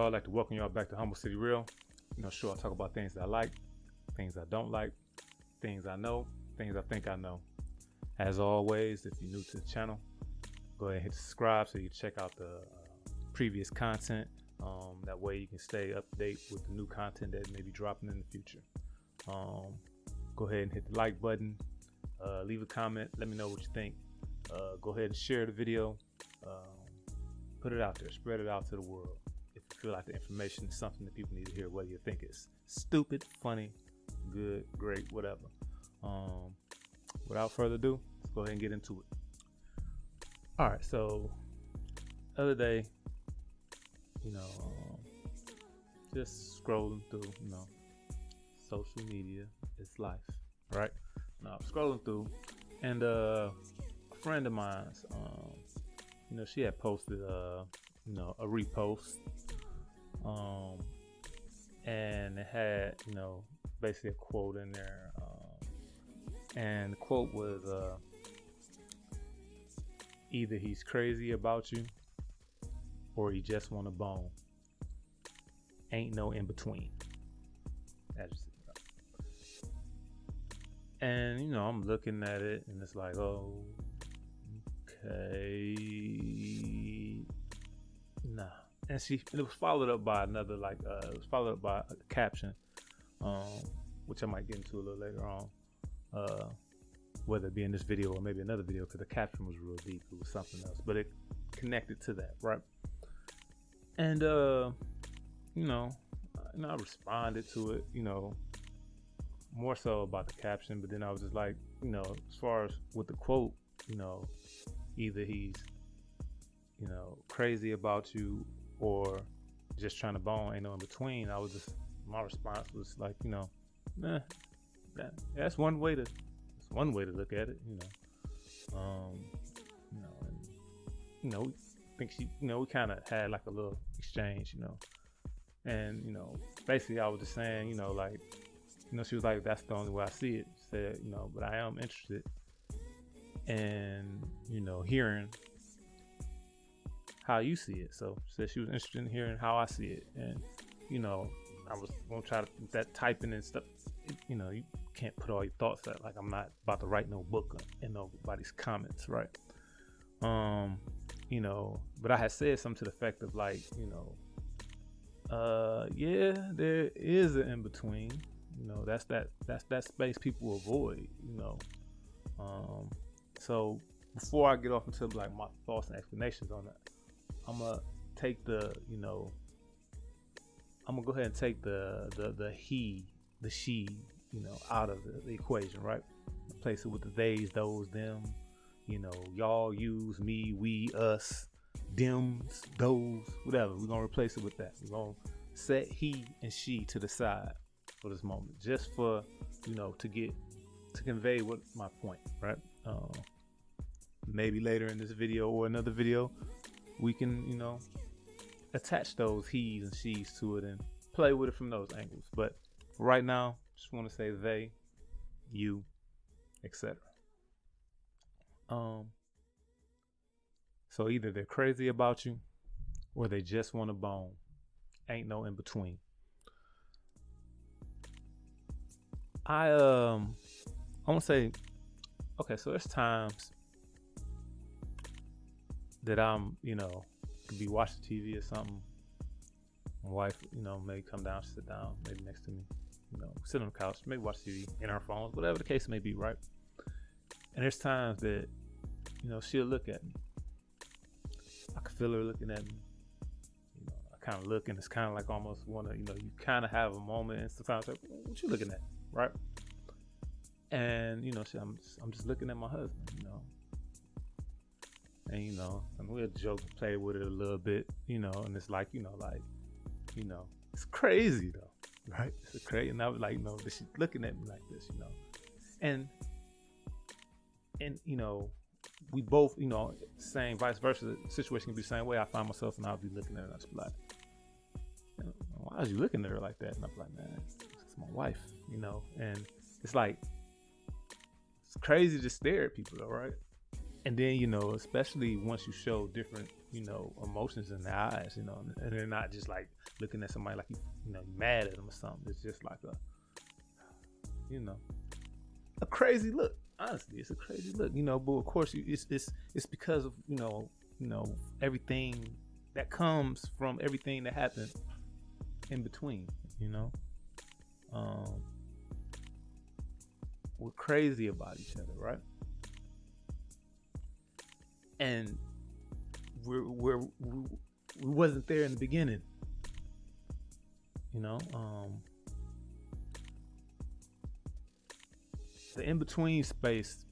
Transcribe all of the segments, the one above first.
y'all. I'd like to welcome y'all back to Humble City Real. Sure, I'll talk about things that I like, things I don't like, things I know, things I think I know. As always, if you're new to the channel, go ahead and hit subscribe so you can check out the previous content. That way you can stay up to date with the new content that may be dropping in the future. Go ahead and hit the like button. Leave a comment. Let me know what you think. Go ahead and share the video. Put it out there. Spread it out to the world. If you feel like the information is something that people need to hear, whether you think it's stupid, funny, good, great, whatever. Without further ado, let's go ahead and get into it. All right, so other day, just scrolling through, social media, it's life, right? Now, I'm scrolling through, and a friend of mine's, she had posted, a repost, and it had, basically a quote in there, and the quote was, either he's crazy about you, or he just want a bone. Ain't no in between. And I'm looking at it, and it's like, oh, okay, nah. And it was followed up by another, it was followed up by a caption, which I might get into a little later on, whether it be in this video or maybe another video, because the caption was real deep. It was something else, but it connected to that, right? And I responded to it, more so about the caption, but then I was just like, as far as with the quote, either he's, crazy about you or just trying to bone, ain't no in between. My response was like, that's one way to look at it, we kind of had like a little exchange, and basically I was just saying, she was like, that's the only way I see it. She said, but I am interested in, hearing how you see it. So she said she was interested in hearing how I see it. And, I was going to try to, that typing and stuff, you can't put all your thoughts out. Like, I'm not about to write no book in nobody's comments, right? But I had said something to the effect of like, yeah, there is an in-between. That's that space people avoid, so before I get off into like my thoughts and explanations on that, I'm gonna take the go ahead and take the he, the she, out of the equation, right? Replace it with the theys, those, them, y'all, yous, me, we, us, thems, those, whatever. We're gonna replace it with that. We're gonna set he and she to the side for this moment, just for to convey what my point, right? Maybe later in this video or another video, we can attach those he's and she's to it and play with it from those angles. But right now, just want to say they, you, etc. So either they're crazy about you or they just want a bone. Ain't no in between. I want to say, okay, so there's times that I'm, could be watching TV or something. My wife, may come down, sit down, maybe next to me, sit on the couch, maybe watch TV in our phones, whatever the case may be, right? And there's times that, she'll look at me. I can feel her looking at me. I kind of look, and it's kind of like almost want to, you kind of have a moment, and sometimes like, what you looking at, right? And I'm just looking at my husband, and and we'll joke and play with it a little bit, and it's like, it's crazy though, right? It's crazy, and I was like, she's looking at me like this, and we both, same vice versa. The situation can be the same way. I find myself and I'll be looking at her and I'll just be like, why is you looking at her like that? And I'm like, man, it's my wife, and it's like, it's crazy to stare at people though, right? And then, especially once you show different, emotions in their eyes, and they're not just like looking at somebody like you mad at them or something. It's just like a crazy look. Honestly, it's a crazy look, but of course it's because of, everything that comes from everything that happened in between, we're crazy about each other, right? And we wasn't there in the beginning, the in-between space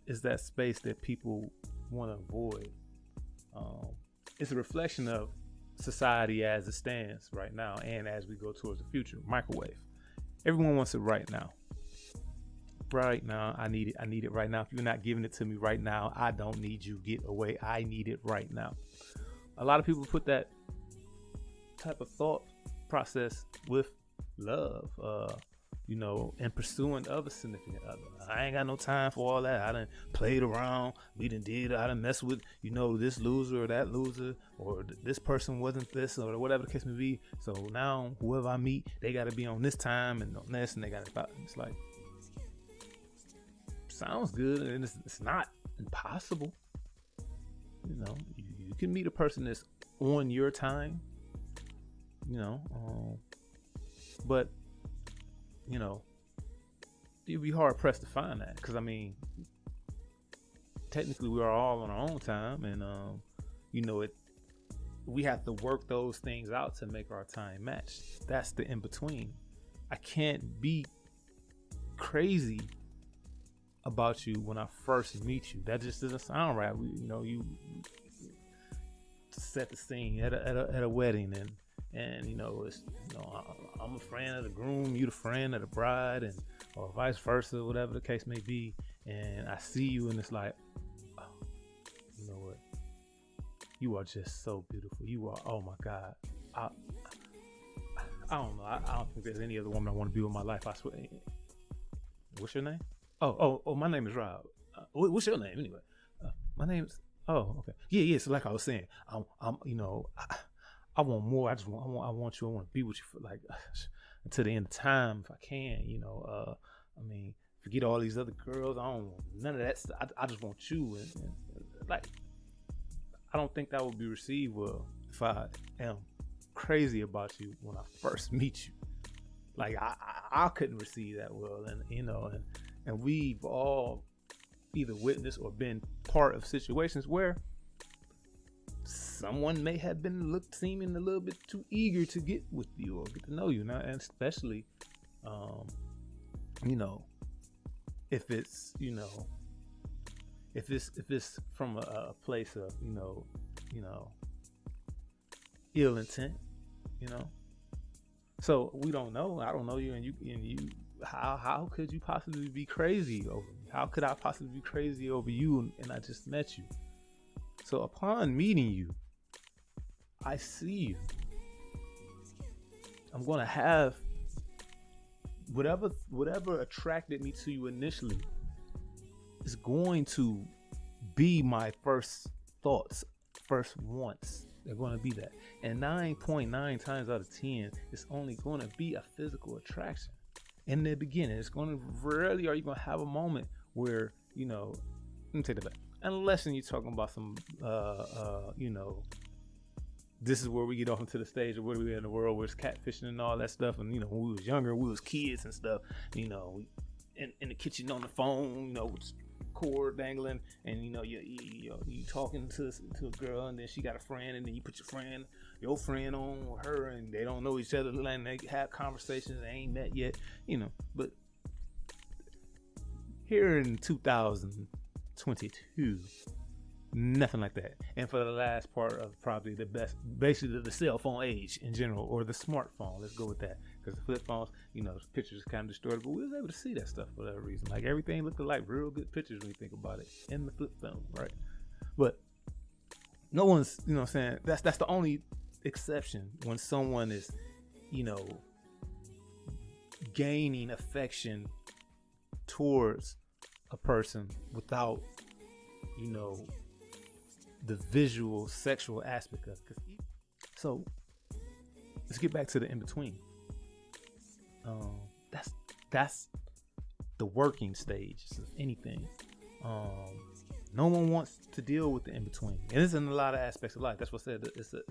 is that space that people want to avoid. It's a reflection of society as it stands right now, and as we go towards the future. Microwave. Everyone wants it right now. Right now, I need it right now. If you're not giving it to me right now, I don't need you. Get away. I need it right now. A lot of people put that type of thought process with love, and pursuing other significant other. I ain't got no time for all that. I done played around. We done did. I done messed with, this loser or that loser, or this person wasn't this, or whatever the case may be. So now whoever I meet, they got to be on this time and on this, and they got to. It's like, sounds good, and it's not impossible. You can meet a person that's on your time. But you'd be hard pressed to find that, because technically we are all on our own time, and we have to work those things out to make our time match. That's the in between. I can't be crazy about you when I first meet you. That just doesn't sound right. You set the scene at a wedding, and it's I'm a friend of the groom, you the friend of the bride, and or vice versa, whatever the case may be. And I see you, and it's like, oh, you know what? You are just so beautiful. You are. Oh my God. I don't know. I don't think there's any other woman I want to be with in my life. I swear. What's your name? Oh, my name is Rob. What's your name anyway? My name's. Oh, okay. Yeah. So like I was saying, I want more. I want you. I want to be with you for like until the end of time if I can. Forget all these other girls. I don't want none of that stuff. I just want you. And like, I don't think that would be received well if I am crazy about you when I first meet you. Like I couldn't receive that well, and we've all either witnessed or been part of situations where someone may have been seeming a little bit too eager to get with you or get to know you now, and especially if it's if it's from a place of ill intent, so we don't know. I don't know you, and you how could you possibly be crazy over me? How could I possibly be crazy over you, and I just met you? So upon meeting you, I see you. I'm gonna have whatever attracted me to you initially is going to be my first thoughts, first wants. They're going to be that. And 9.9 times out of 10, it's only going to be a physical attraction. In the beginning, it's going to rarely are you going to have a moment where, let me take that back. Unless you're talking about some, this is where we get off into the stage of where we in the world where it's catfishing and all that stuff. And, when we was younger, we was kids and stuff, we in the kitchen on the phone, with cord dangling, and you talking to a girl, and then she got a friend, and then you put your friend on with her, and they don't know each other, and they have conversations, they ain't met yet, but here in 2022, nothing like that. And for the last part of probably the best, basically the cell phone age in general, or the smartphone, let's go with that, because the flip phones, the pictures kind of distorted, but we was able to see that stuff for that reason. Like everything looked like real good pictures when you think about it in the flip phone, right? But no one's, saying that's the only exception when someone is, gaining affection towards a person without, the visual sexual aspect of it. So let's get back to the in between. That's the working stage of anything. No one wants to deal with the in between, and it's in a lot of aspects of life. That's what I said.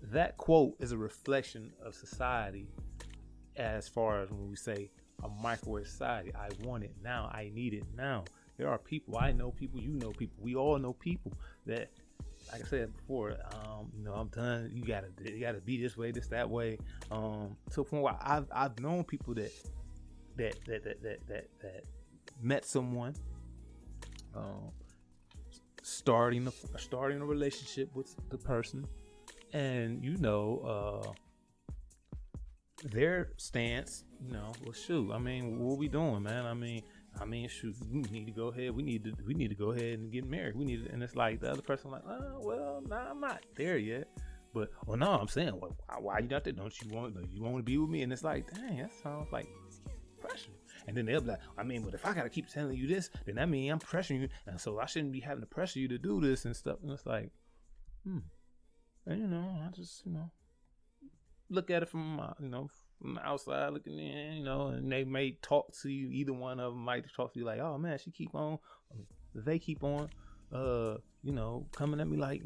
That quote is a reflection of society, as far as when we say a microwave society. I want it now. I need it now. There are people. I know people. You know people. We all know people that, like I said before, I'm done. You gotta be this way, that way. To a point where I've known people that met someone, starting a relationship with the person, and their stance, well, shoot, I mean, what we doing, man? I mean, shoot, we need to go ahead. We need to go ahead and get married. And it's like the other person, like, oh, well, nah, I'm not there yet. But, well, no, I'm saying, well, why you not there? Don't you want to be with me? And it's like, dang, that sounds like pressure. And then they'll be like, I mean, but if I gotta keep telling you this, then that means I'm pressuring you, and so I shouldn't be having to pressure you to do this and stuff. And it's like, and I just, look at it from from the outside looking in, and they may talk to you. Either one of them might talk to you like, oh man, she keep on, they keep on, coming at me like,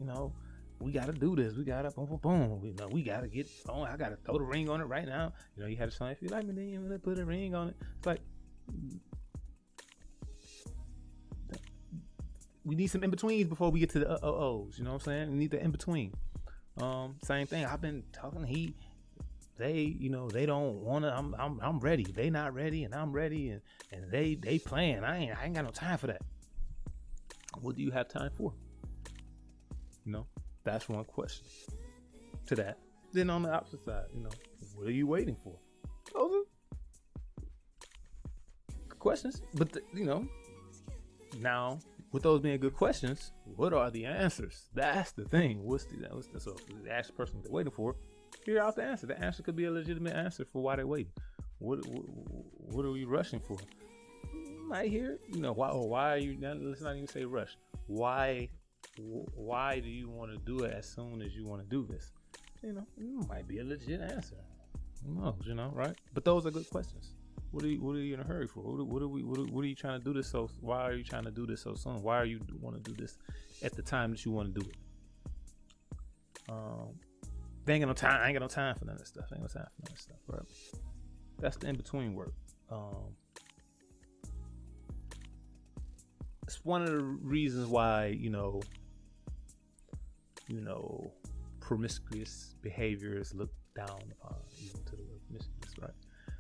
we gotta do this, we gotta boom, we gotta get on. I gotta throw the ring on it right now. You had a son, if you like me, then you really put a ring on it. It's like, we need some in betweens before we get to the O's. You know what I'm saying? We need the in between. Same thing. I've been talking. They don't wanna. I'm ready. They not ready, and I'm ready, and they playing. I ain't got no time for that. What do you have time for? That's one question to that. Then on the opposite side, what are you waiting for? Those are good questions. But now with those being good questions, what are the answers? That's the thing. So ask the person what they're waiting for. Figure out the answer. The answer could be a legitimate answer for why they're waiting. What are we rushing for? Might hear, why are you? Let's not even say rush. Why do you want to do it as soon as you want to do this? It might be a legit answer. Who knows, right? But those are good questions. What are you in a hurry for? What are you trying to do this so? Why are you trying to do this so soon? Why are you want to do this at the time that you want to do it? They ain't got no time. I ain't got no time for none of that stuff. Right? That's the in between work. It's one of the reasons why promiscuous behavior is looked down upon, even to the word promiscuous, right?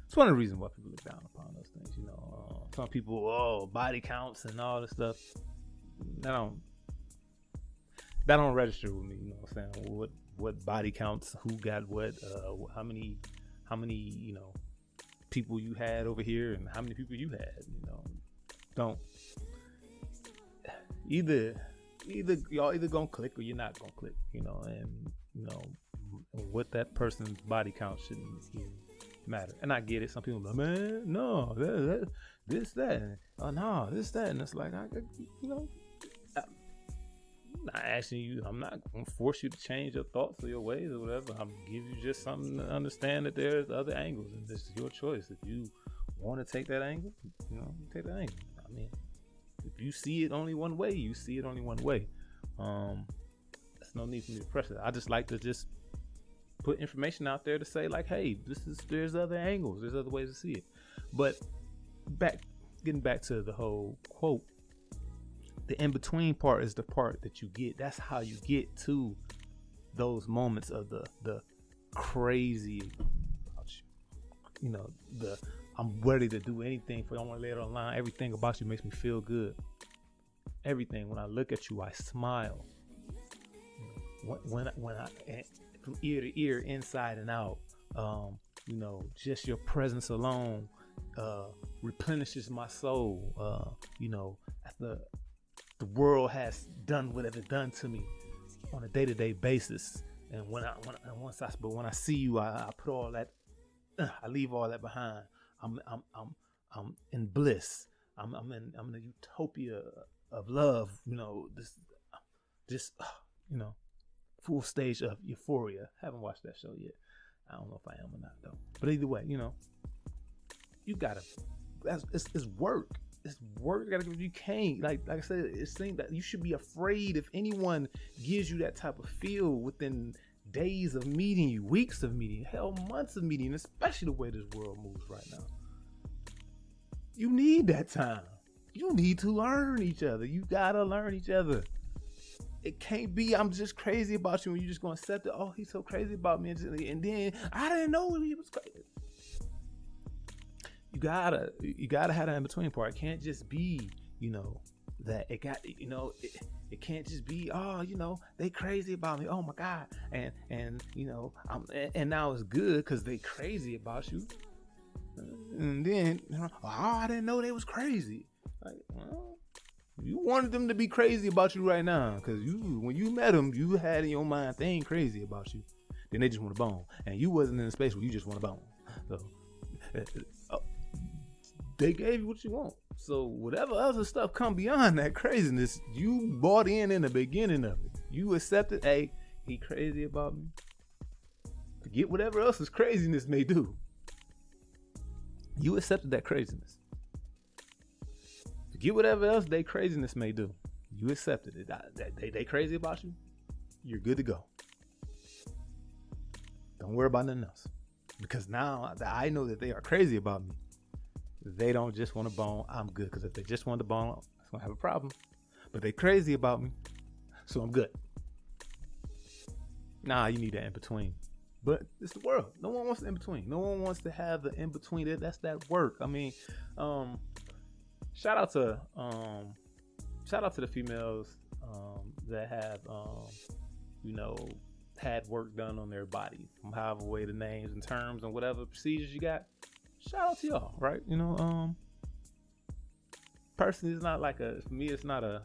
It's one of the reasons why people look down upon those things. Some people, body counts and all this stuff. That don't register with me. You know what I'm saying? What body counts? Who got what? How many? People you had over here, and how many people you had? Don't. Either y'all gonna click or you're not gonna click. What that person's body count shouldn't even matter. And I get it. Some people are like, man, no, that, oh no, this, that, and it's like, I'm not asking you. I'm not gonna force you to change your thoughts or your ways or whatever. I'm gonna give you just something to understand that there's other angles, and this is your choice. If you want to take that angle, take that angle. I mean, if you see it only one way, you see it only one way. There's no need for me to press it. I just like to just put information out there to say like, hey, there's other angles, there's other ways to see it. But getting back to the whole quote, the in-between part is the part that you get. That's how you get to those moments of the crazy, I'm ready to do anything for you. I want to lay it online. Everything about you makes me feel good. Everything. When I look at you, I smile. When I from ear to ear, inside and out, just your presence alone replenishes my soul. After the world has done whatever done to me on a day-to-day basis, and when I see you, I put all that, I leave all that behind. I'm in bliss. I'm in the utopia of love. just, full stage of euphoria. Haven't watched that show yet. I don't know if I am or not though. But either way, you gotta. It's work. It's work. You can't like I said. It's thing that you should be afraid if anyone gives you that type of feel within days of meeting you, weeks of meeting, hell, months of meeting, especially the way this world moves right now. You need that time. You need to learn each other. You gotta learn each other. It can't be I'm just crazy about you and you're just gonna accept it. Oh, he's so crazy about me, and then I didn't know he was crazy. You gotta have that in between part. It can't just be, that it got, it can't just be, they crazy about me. Oh my God, and and now it's good because they crazy about you, and then I didn't know they was crazy. Like, well, you wanted them to be crazy about you right now because when you met them, you had in your mind they ain't crazy about you. Then they just want a bone, and you wasn't in a space where you just want a bone. So they gave you what you want. So whatever other stuff come beyond that craziness, you bought in the beginning of it. You accepted, hey, he crazy about me. Forget whatever else his craziness may do. You accepted that craziness. Forget whatever else they craziness may do. You accepted it. They crazy about you. You're good to go. Don't worry about nothing else. Because now that I know that they are crazy about me, they don't just want a bone. I'm good. Because if they just want a bone, I'm going to have a problem. But they crazy about me, so I'm good. Nah, you need that in between. But it's the world. No one wants the in between. No one wants to have the in between. That's that work. I mean, shout out to the females that have had work done on their body from however way the names and terms and whatever procedures you got. Shout out to y'all, right? Personally, it's not like for me, it's not a,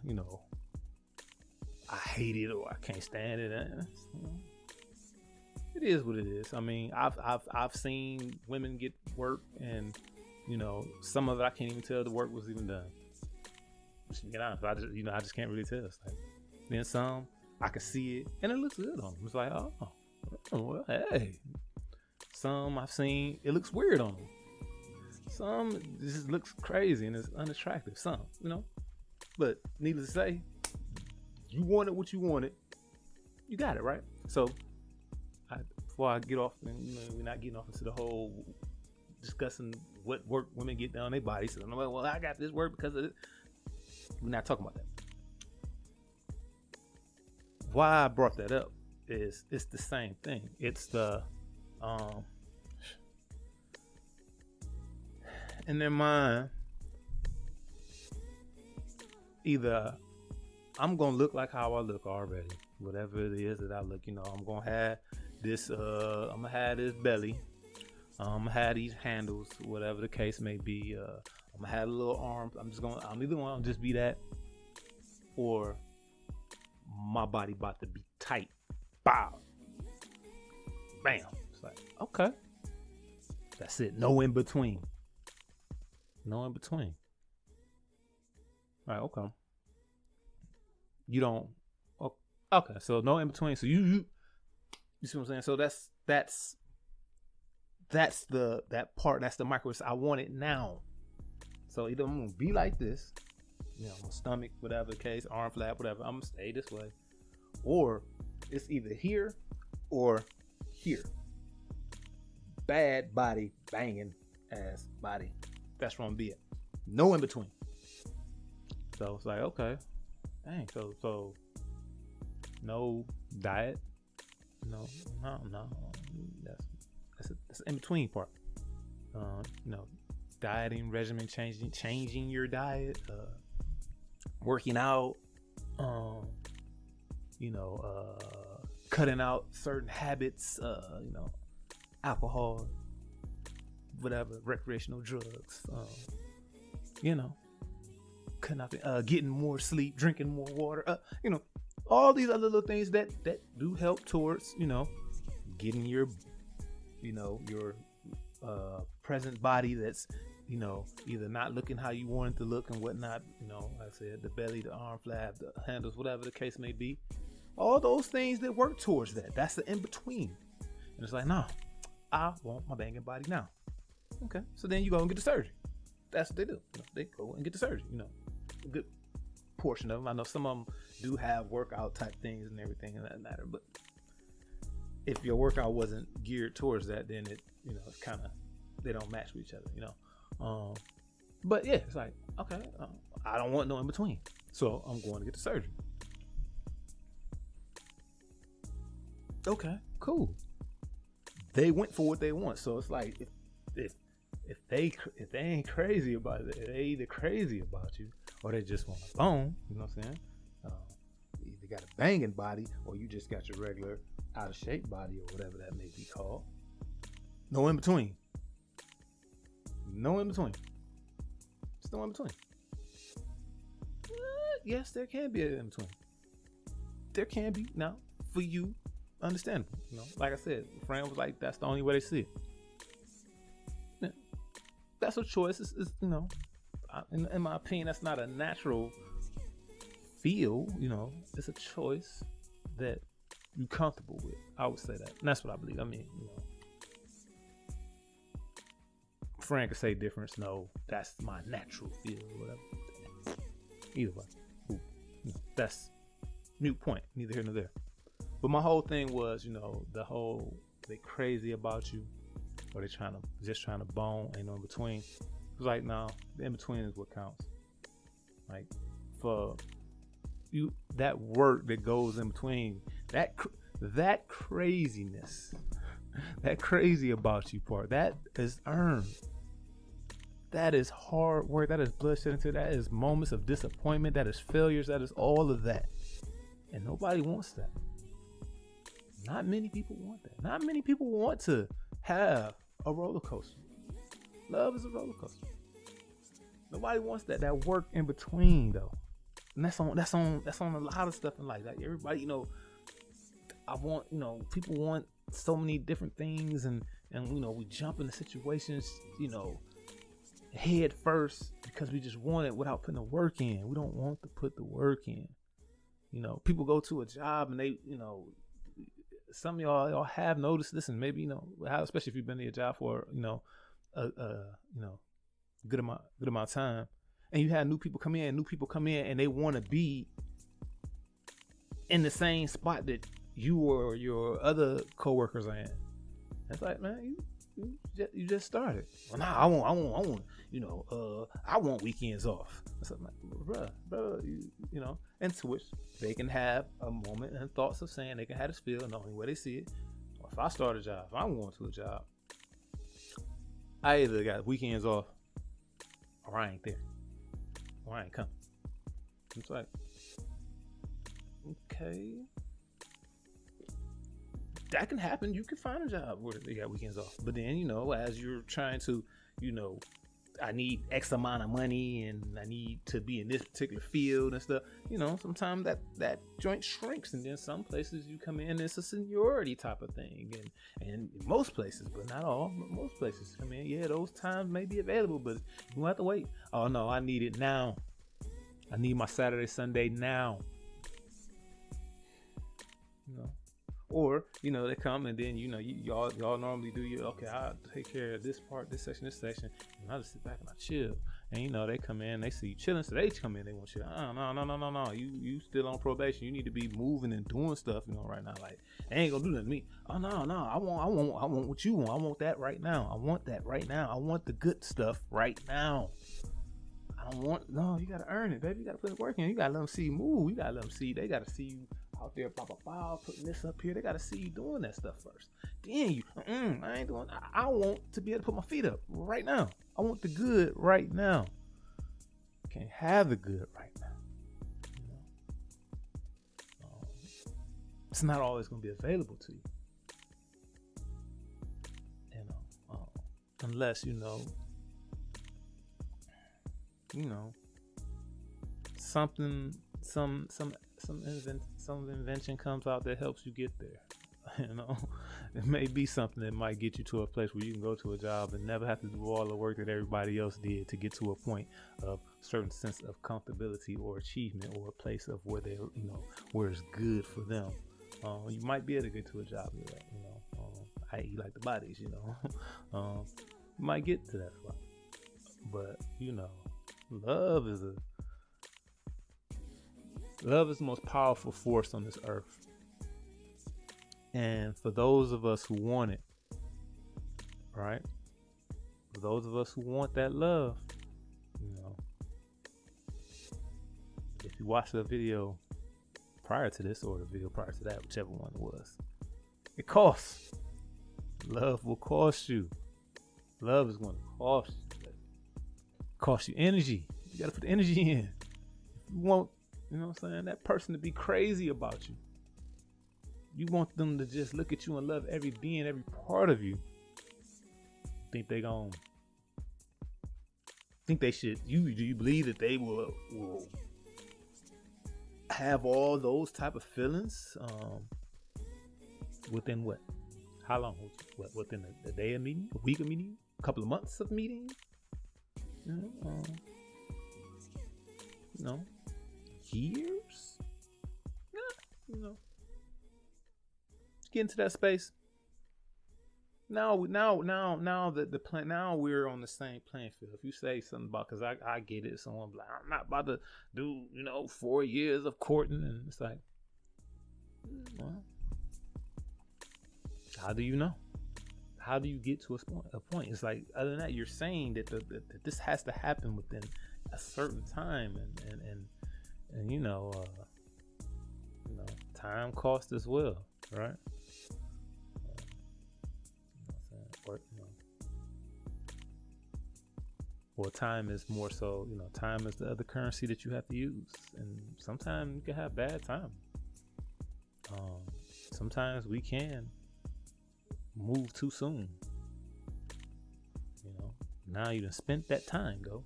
I hate it or I can't stand it. It is what it is. I mean, I've seen women get work and, some of it I can't even tell the work was even done. Just to get honest, I just can't really tell. It's like, then some, I can see it and it looks good on them. It's like, oh well, hey. Some I've seen, it looks weird on them. Some just looks crazy and it's unattractive. Some, but needless to say, you wanted what you wanted, you got it, right? So, before I get off, and we're not getting off into the whole discussing what work women get done on their bodies. So I'm like, well, I got this work because of it. We're not talking about that. Why I brought that up is it's the same thing. It's the in their mind, either I'm gonna look like how I look already, whatever it is that I look, I'm gonna have this I'm gonna have this belly, I'm gonna have these handles, whatever the case may be, I'm gonna have a little arms. I'm either gonna just be that, or my body about to be tight. Bow. Bam. It's like, okay. That's it. No in between. No in between. All right, okay. You don't. Okay, so no in between. So you see what I'm saying? So that's that part. That's the micro. I want it now. So either I'm gonna be like this, my stomach, whatever the case, arm flap, whatever. I'm gonna stay this way, or it's either here or here. Bad body, banging ass body. That's where I'm gonna be at. No in between. So it's like, okay, dang. So no diet. No. That's in between part. Dieting regimen, changing your diet, working out, cutting out certain habits, alcohol, whatever, recreational drugs, cutting out, getting more sleep, drinking more water, all these other little things that do help towards, getting your, your present body that's, either not looking how you want it to look and whatnot. Like I said, the belly, the arm flab, the handles, whatever the case may be. All those things that work towards that. That's the in between. And it's like, no, I want my banging body now. Okay, so then you go and get the surgery. That's what they do. They go and get the surgery. A good portion of them. I know some of them do have workout type things and everything in that matter, but if your workout wasn't geared towards that, then it's kind of, they don't match with each other. But yeah, it's like, okay, I don't want no in between, so I'm going to get the surgery. Okay, cool. They went for what they want, so it's like if they ain't crazy about it, they either crazy about you or they just want a bone. You know what I'm saying? You either got a banging body or you just got your regular out of shape body or whatever that may be called. No in between. No in between. There's no in between. Yes, there can be an in between. There can be. Now, for you, understandable. Like I said, the friend was like, that's the only way they see it. Yeah. That's a choice. It's in my opinion, that's not a natural feel. It's a choice that you're comfortable with. I would say that. And that's what I believe. I mean, friend could say difference. No, that's my natural feel or whatever. Either way. That's mute point. Neither here nor there. But my whole thing was, they crazy about you, or they just trying to bone, ain't no in between. It was like, no, the in between is what counts. Like, for you, that work that goes in between, that craziness, that crazy about you part, that is earned. That is hard work. That is bloodshed into. That is moments of disappointment. That is failures. That is all of that. And nobody wants that. Not many people want that. Not many people want to have a roller coaster. Love is a roller coaster. Nobody wants that. That work in between, though. And that's on a lot of stuff in life. Like everybody, people want so many different things, and we jump into situations, head first because we just want it without putting the work in. We don't want to put the work in. People go to a job and they, some of y'all have noticed this, and maybe especially if you've been to your job for a good amount of time, and you have new people come in and they want to be in the same spot that you or your other coworkers are in. It's like, man, you just started. Well, nah, I want weekends off. So I'm like, bruh, and to which they can have a moment and thoughts of saying they can have this feel knowing where they see it. Or if I start a job, if I'm going to a job, I either got weekends off or I ain't there. Or I ain't coming. It's like, okay. That can happen. You can find a job where they got weekends off. But then, as you're trying to, I need X amount of money and I need to be in this particular field and stuff, sometimes that joint shrinks. And then some places you come in, it's a seniority type of thing. And most places, but not all, but most places come in, yeah, those times may be available, but you have to wait. Oh no, I need it now. I need my Saturday, Sunday now. Or, they come and then, y'all normally do okay, I'll take care of this part, this section, and I'll just sit back and I'll chill. And, they come in, they see you chilling, so they come in, they want you, no, you still on probation. You need to be moving and doing stuff, right now. Like, they ain't gonna do nothing to me. Oh, no, I want what you want. I want that right now. I want that right now. I want the good stuff right now. You gotta earn it, baby. You gotta put the work in. You gotta let them see you move. You gotta let them see, they gotta see you out there, putting this up here. They gotta see you doing that stuff first. Then you, I ain't doing. I want to be able to put my feet up right now. I want the good right now. Can't have the good right now. It's not always gonna be available to you. Unless something, some invention comes out that helps you get there. it may be something that might get you to a place where you can go to a job and never have to do all the work that everybody else did to get to a point of certain sense of comfortability or achievement, or a place of where they, where it's good for them. You might be able to get to a job like that, i.e. like the bodies, you might get to that spot. But love is the most powerful force on this earth. And for those of us who want it, right? For those of us who want that love, if you watch the video prior to this or the video prior to that, whichever one it was, it costs. Love will cost you. Love is going to cost you. Cost you energy. You got to put the energy in. If you want, that person to be crazy about you. You want them to just look at you and love every being, every part of you. Think they gon' think they should? Do you believe that they will have all those type of feelings within what? How long? Within a day of meeting, a week of meeting, a couple of months of meeting? Years? Get into that space. Now that the plan. Now we're on the same playing field. If you say something about, because I get it, someone like, I'm not about to do 4 years of courting, and it's like, well, how do you know? How do you get to a point? It's like, other than that, you're saying that that this has to happen within a certain time, and time cost as well, right? Well, time is more so, time is the other currency that you have to use, and sometimes you can have bad time. Sometimes we can move too soon. Now you done spent that time, go.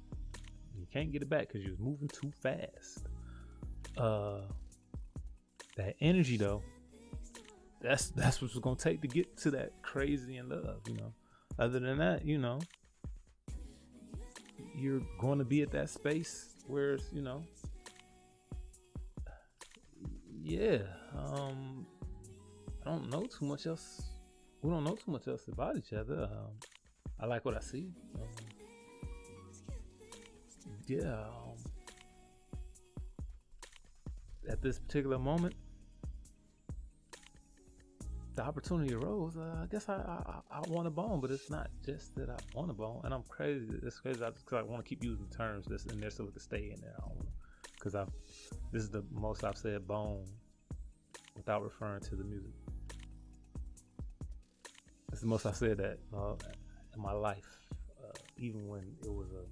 You can't get it back because you was moving too fast. That energy though, that's what it's gonna take to get to that crazy in love. Other than that, you're going to be at that space where it's, I don't know too much else. We don't know too much else about each other. I like what I see. At this particular moment, the opportunity arose. I guess I want a bone, but it's not just that I want a bone. And I'm crazy. It's crazy because I want to keep using terms that's in there so it can stay in there. Because this is the most I've said bone without referring to the music. It's the most I said that in my life, even when it was a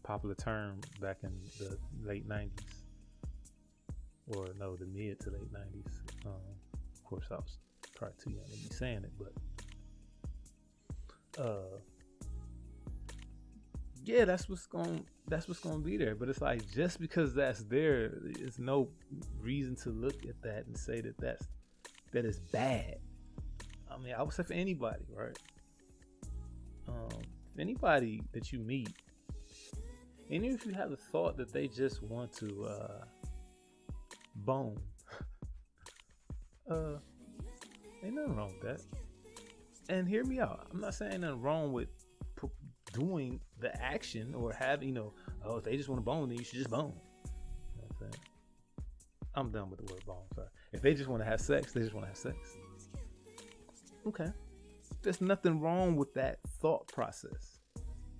popular term back in the late 90s, or no, the mid to late 90s. Of course, I was probably too young to be saying it, but that's what's gonna be there. But it's like, just because that's there, there's no reason to look at that and say that is bad. I mean, I would say for anybody, right? Anybody that you meet, and even if you have the thought that they just want to bone, ain't nothing wrong with that. And hear me out. I'm not saying nothing wrong with doing the action or having, if they just want to bone, then you should just bone. You know what I'm saying? I'm done with the word bone. Sorry. If they just want to have sex, they just want to have sex. Okay. There's nothing wrong with that thought process.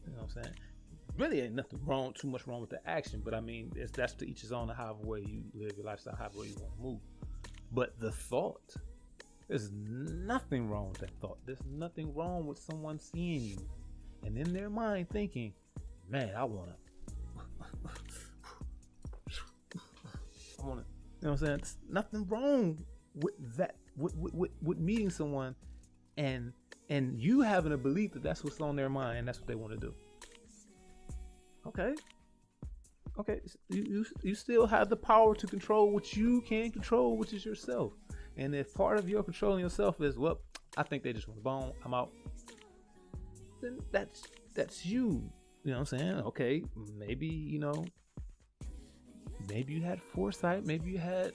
You know what I'm saying? Really ain't nothing wrong, too much wrong with the action, but I mean, that's to each his own, however way you live your lifestyle, however way you want to move. But the thought, there's nothing wrong with that thought. There's nothing wrong with someone seeing you and in their mind thinking, man, I want to, you know what I'm saying? There's nothing wrong with that, with meeting someone and you having a belief that that's what's on their mind and that's what they want to do. Okay, you still have the power to control what you can control, which is yourself. And if part of your controlling yourself is, well, I think they just want to bone, I'm out, then that's you. You know what I'm saying? Okay, maybe, maybe you had foresight, maybe you had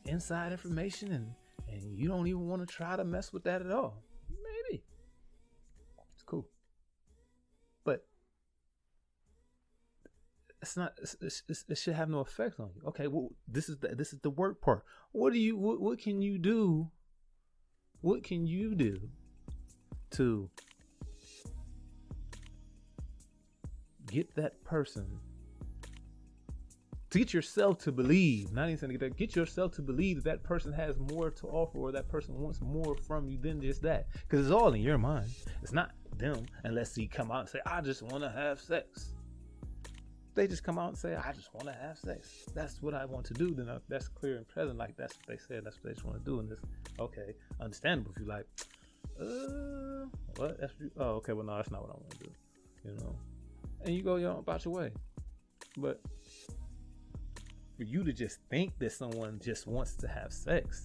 inside information, and you don't even want to try to mess with that at all. Maybe it's cool, but it's not. It should have no effect on you. Okay, well, this is the work part. What can you do? What can you do to get that person, to get yourself to believe, not even saying get yourself to believe that person has more to offer, or that person wants more from you than just that? Because it's all in your mind. It's not them, unless he come out and say, I just want to have sex. They just come out and say, I just want to have sex. That's what I want to do. Then that's clear and present. Like, that's what they said. That's what they just want to do. And this, okay, understandable. If you're like, what? That's what you, oh, okay. Well, no, that's not what I want to do. And you go about your way. But for you to just think that someone just wants to have sex,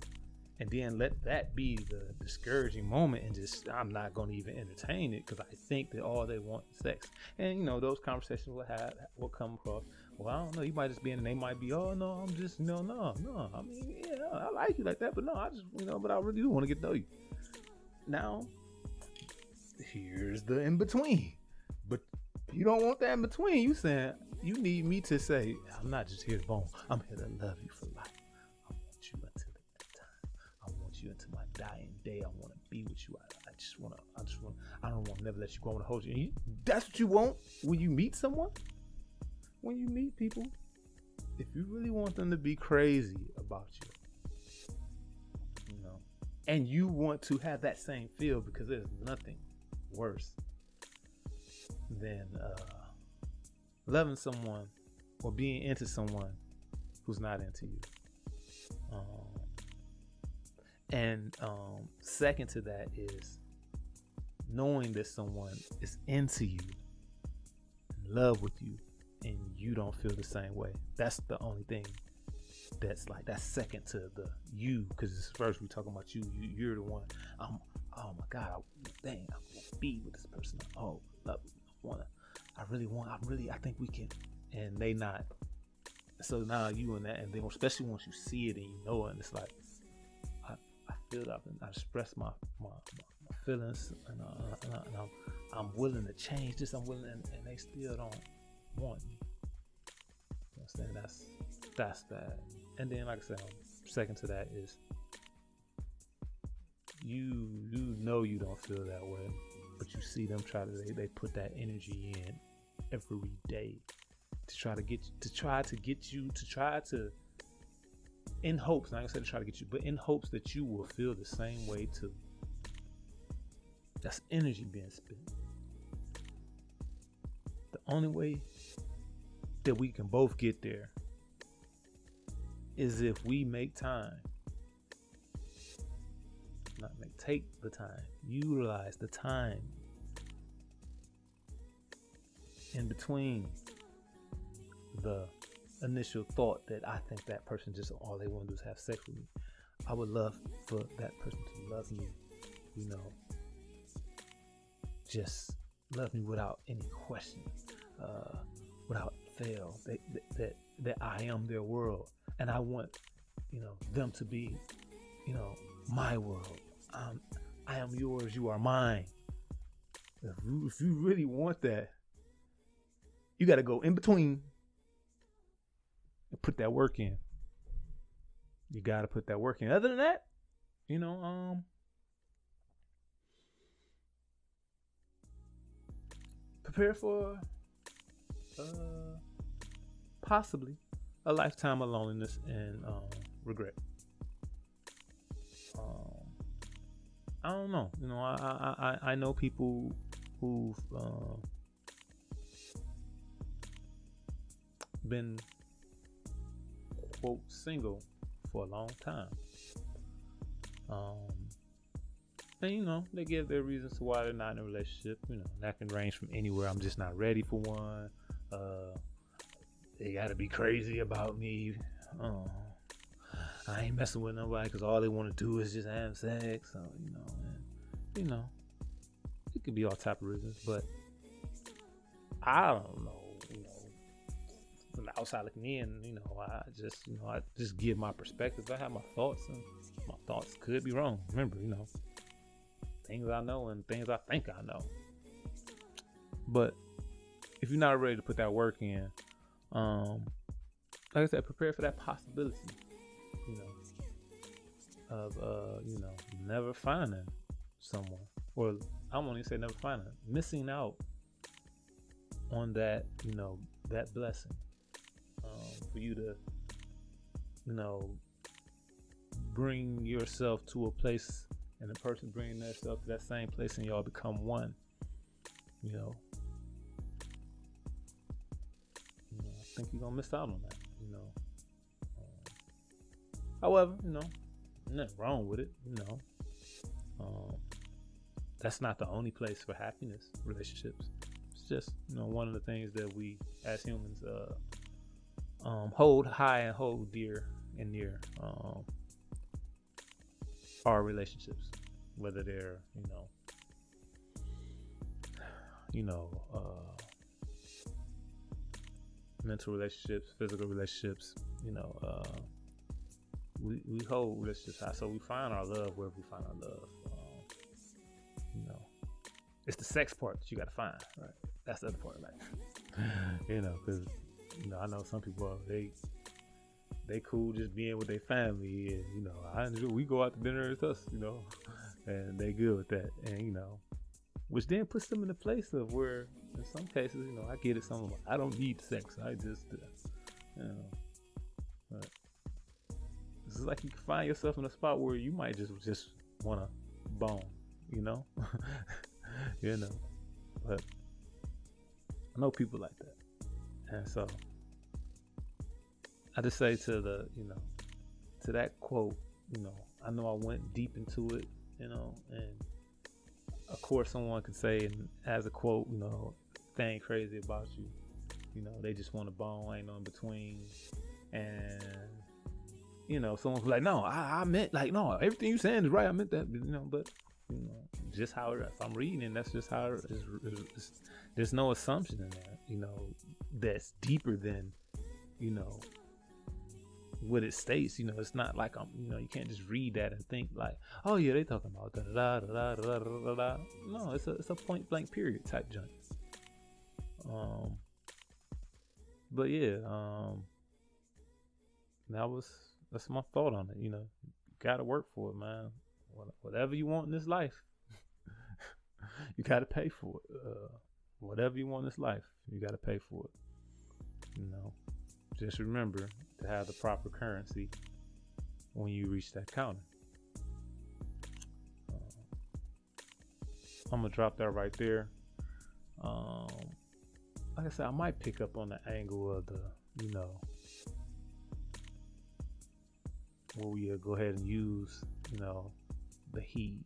and then let that be the discouraging moment, and just, I'm not going to even entertain it because I think that all they want is sex. And those conversations will come across, well, I don't know, you might just be in, and they might be, oh no, I'm just, no, I mean, yeah, I like you like that, but no, I just, but I really do want to get to know you. Now, here's the in between. But you don't want that in between. You saying, you need me to say, I'm not just here to bone, I'm here to love you for life. I want you until the end time. I want you until my dying day. I want to be with you. I don't want to never let you go. I want to hold you. And that's what you want when you meet someone. When you meet people, if you really want them to be crazy about you, and you want to have that same feel, because there's nothing worse than loving someone or being into someone who's not into you. And second to that is knowing that someone is into you, in love with you, and you don't feel the same way. That's the only thing that's second to the you, because first we talking about you. You're the one. Oh my God, I want to be with this person. Oh, love, I think we can. And they not. So now you and that, and then especially once you see it and you know it, and it's like, I feel that, and I express my feelings, and I'm willing to change this. I'm willing, and they still don't want me. You know what I'm saying? That's bad. And then, like I said, second to that is you know you don't feel that way, but you see them they put that energy in every day to try to in hopes, not gonna say to try to get you, but in hopes that you will feel the same way too. That's energy being spent. The only way that we can both get there is if we make time. Take the time, utilize the time in between the initial thought that I think that person just all they want to do is have sex with me. I would love for that person to love me, just love me without any question, without fail, that I am their world, and I want them to be my world. I am yours, you are mine. If you really want that, you got to go in between and put that work in. You got to put that work in. Other than that, prepare for possibly a lifetime of loneliness and regret. I don't know. I know people who've been, quote, single for a long time. And they give their reasons to why they're not in a relationship. That can range from anywhere. I'm just not ready for one. They gotta be crazy about me. I ain't messing with nobody because all they want to do is just have sex. So, and, it could be all type of reasons, but I don't know, from the outside looking in, I just give my perspective. I have my thoughts, and my thoughts could be wrong. Remember, things I know and things I think I know. But if you're not ready to put that work in, like I said, prepare for that possibility, of never finding someone, or I won't even say never finding, missing out on that, that blessing, for you to, bring yourself to a place, and the person bringing themselves to that same place, and y'all become one. I think you're gonna miss out on that. However, nothing wrong with it. That's not the only place for happiness, relationships. It's just one of the things that we as humans hold high and hold dear and near. Our relationships, whether they're mental relationships, physical relationships, we hold relationships high, so we find our love wherever we find our love. It's the sex part that you got to find, right? That's the other part of life. Because I know some people, they cool just being with their family, and we go out to dinner, it's us, and they good with that, and which then puts them in a place of where, in some cases, I get it. Some of them, I don't need sex. I just, but this is like you can find yourself in a spot where you might just want to bone, But I know people like that, and so I just say to the, to that quote, I know I went deep into it, and of course someone can say, and as a quote, they ain't crazy about you, they just want to bone, ain't no in between, and someone's like, no, I meant, like, no, everything you saying is right, I meant that, but just how it, if I'm reading it, that's just how it is. There's no assumption in there, that's deeper than, what it states. It's not like you can't just read that and think like, oh yeah, they talking about da da da da da da da. No, it's a point blank period type joint. But yeah, that's my thought on it. You gotta work for it, man. Whatever you want in this life, you gotta pay for it. Whatever you want in this life, you gotta pay for it. Just remember to have the proper currency when you reach that counter. I'm gonna drop that right there. Like I said, I might pick up on the angle of the, where we go ahead and use, the he,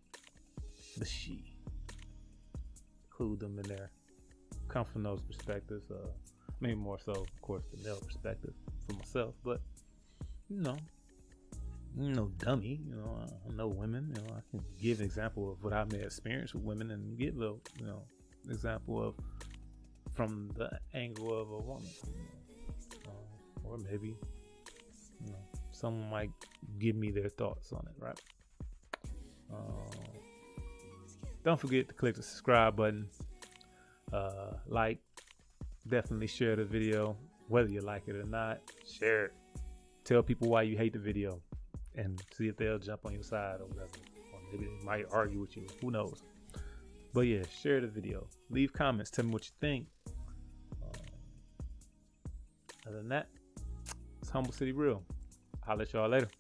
the she, include them in there. Come from those perspectives. Maybe more so, of course, the male perspective for myself, but dummy. I know women. I can give an example of what I may experience with women, and give a example of from the angle of a woman, or maybe someone might give me their thoughts on it, right? Don't forget to click the subscribe button, like, definitely share the video, whether you like it or not. Share it. Tell people why you hate the video, and see if they'll jump on your side or whatever, or maybe they might argue with you, who knows. But yeah, share the video, leave comments, tell me what you think. Other than that, it's Humble City Real. I'll let y'all later.